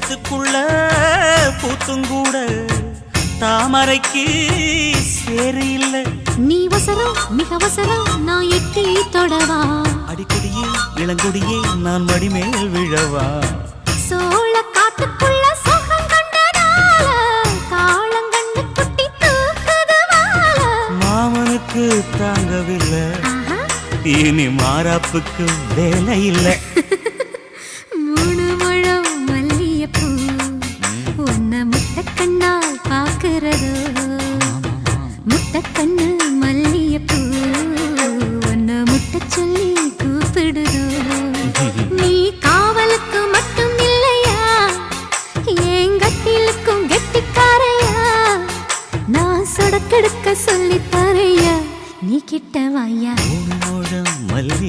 சேத்துக்குள்ள பூத்துங்கூட தாமரைக்கு சேரு இல்ல. நீ வசரம் மிக வசரம் நான் எட்டி தொடவா. அடிக்கடியே இளங்கொடியே நான் மடிமேல் விழவா. சோழ காட்டுக்குள்ள சோகம் கண்டதால காளங்கண்ணு குட்டி தூக்குதுவால. மாமனுக்கு தாங்கவில்லை இனி மாறாப்புக்கு வேலை இல்லை. மூணு முழம் மல்லியப்பூ உன்னை முட்டக்கண்ணால் பாக்குறதோ. முட்டக்கண்ணு மல்லியப்பூ உன்னை முட்ட சொல்லி கூப்பிடுதோ. நீ காவலுக்கு மட்டும் இல்லையா என் கட்டிலுக்கும் கெட்டிக்காரையா. நான் சொடக்கெடுக்க சொல்லி தரையா நீ கிட்ட வாயா.